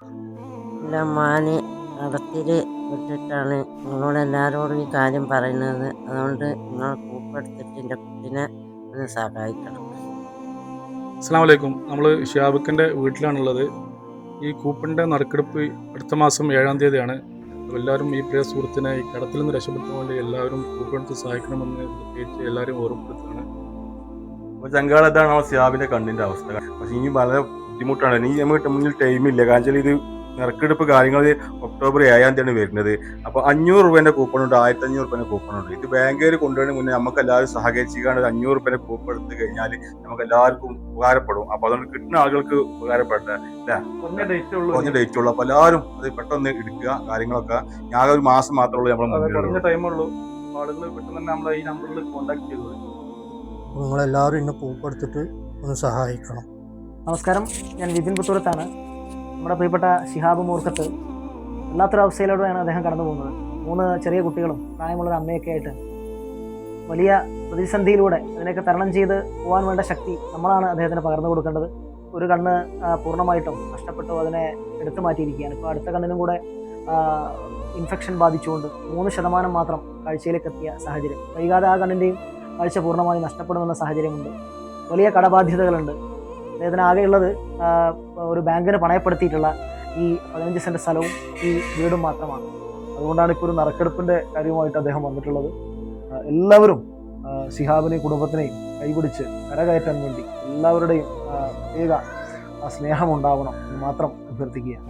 ഇല്ല, മാന് കടത്തിൽ വിട്ടിട്ടാണ് നിങ്ങളോട് എല്ലാവരോടും ഈ കാര്യം പറയുന്നത്. അതുകൊണ്ട് നിങ്ങൾ കൂപ്പെടുത്തിട്ട് എൻ്റെ കുട്ടീനെ ഒന്ന് സഹായിക്കണം. അസ്സലാമു അലൈക്കും. നമ്മൾ ഷിഹാബിക്കൻ്റെ വീട്ടിലാണുള്ളത്. ഈ കൂപ്പണിൻ്റെ നറുക്കെടുപ്പ് അടുത്ത മാസം 7-ാം തീയതിയാണ്. അപ്പോൾ എല്ലാവരും ഈ പ്രിയ സുഹൃത്തിനെ ഈ കടത്തിൽ നിന്ന് രക്ഷപ്പെടുത്താൻ വേണ്ടി എല്ലാവരും കൂപ്പെടുത്ത് സഹായിക്കണമെന്ന് പ്രത്യേകിച്ച് എല്ലാവരും ഓർമ്മപ്പെടുത്തുകയാണ്. അപ്പോൾ ചങ്കാളത്താണ് നമ്മൾ ഷിഹാബിൻ്റെ കണ്ണിൻ്റെ അവസ്ഥ. പക്ഷേ ഇനി വളരെ ബുദ്ധിമുട്ടാണ്. ഇനി നമുക്ക് മുന്നിൽ ടൈമില്ല. കാരണം വെച്ചാൽ ഇത് നറുക്കെടുപ്പ് കാര്യങ്ങൾ ഒക്ടോബർ 7-ാം തീയതിയാണ് വരുന്നത്. അപ്പോൾ 500 രൂപേൻ്റെ കൂപ്പണുണ്ട്, 1500 രൂപേൻ്റെ കൂപ്പണുണ്ട്. ഇത് ബാങ്കുകാർ കൊണ്ടുവരുന്നതിന് മുന്നേ നമുക്ക് എല്ലാവരും സഹകരിച്ചിക്കാണ്ട് 500 രൂപേൻ്റെ കൂപ്പൺ എടുത്ത് കഴിഞ്ഞാൽ നമുക്ക് എല്ലാവർക്കും ഉപകാരപ്പെടും. അപ്പോൾ അതുകൊണ്ട് കിട്ടുന്ന ആളുകൾക്ക് ഉപകാരപ്പെടട്ടെ അല്ലേ? കുറഞ്ഞ ഡേറ്റ് ഉള്ളൂ. അപ്പോൾ എല്ലാവരും അത് പെട്ടെന്ന് എടുക്കുക. കാര്യങ്ങളൊക്കെ ഞാൻ ഒരു മാസം മാത്രമേ ഉള്ളൂ നമ്മൾ കുറഞ്ഞ ടൈമുള്ളൂ. ആളുകൾ പെട്ടെന്ന് തന്നെ നമ്മളെ ഈ നമ്പറിൽ കോൺടാക്ട് ചെയ്തത്. നിങ്ങളെല്ലാവരും ഇന്ന് പൂപ്പെടുത്തിട്ട് ഒന്ന് സഹായിക്കണം. നമസ്കാരം, ഞാൻ വിപിൻ പുത്തൂരത്താണ്. നമ്മുടെ പ്രിയപ്പെട്ട ഷിഹാബ് മൂർഖത്ത് വല്ലാത്തൊരവസ്ഥയിലൂടെയാണ് അദ്ദേഹം കടന്നു പോകുന്നത്. 3 ചെറിയ കുട്ടികളും പ്രായമുള്ളൊരു അമ്മയൊക്കെ ആയിട്ട് വലിയ പ്രതിസന്ധിയിലൂടെ അതിനൊക്കെ തരണം ചെയ്ത് പോകാൻ വേണ്ട ശക്തി നമ്മളാണ് അദ്ദേഹത്തിന് പകർന്നു കൊടുക്കേണ്ടത്. ഒരു കണ്ണ് പൂർണ്ണമായിട്ടും നഷ്ടപ്പെട്ടു, അതിനെ എടുത്തു മാറ്റിയിരിക്കുകയാണ്. ഇപ്പോൾ അടുത്ത കണ്ണിനും കൂടെ ഇൻഫെക്ഷൻ ബാധിച്ചുകൊണ്ട് 3% മാത്രം കാഴ്ചയിലേക്ക് എത്തിയ സാഹചര്യം. വൈകാതെ ആ കണ്ണിൻ്റെയും കാഴ്ച പൂർണ്ണമായി നഷ്ടപ്പെടുമെന്ന സാഹചര്യമുണ്ട്. വലിയ കടബാധ്യതകളുണ്ട്. അദ്ദേഹത്തിന് ആകെയുള്ളത് ഒരു ബാങ്കിന് പണയപ്പെടുത്തിയിട്ടുള്ള ഈ 15 സെൻറ്റ് സ്ഥലവും ഈ വീടും മാത്രമാണ്. അതുകൊണ്ടാണ് ഇപ്പോൾ ഒരു നറുക്കെടുപ്പിൻ്റെ കാര്യവുമായിട്ട് അദ്ദേഹം വന്നിട്ടുള്ളത്. എല്ലാവരും ഷിഹാബിനെയും കുടുംബത്തിനെയും കൈപിടിച്ച് കരകയറ്റാൻ വേണ്ടി എല്ലാവരുടെയും പ്രത്യേക സ്നേഹമുണ്ടാവണം എന്ന് മാത്രം അഭ്യർത്ഥിക്കുകയാണ്.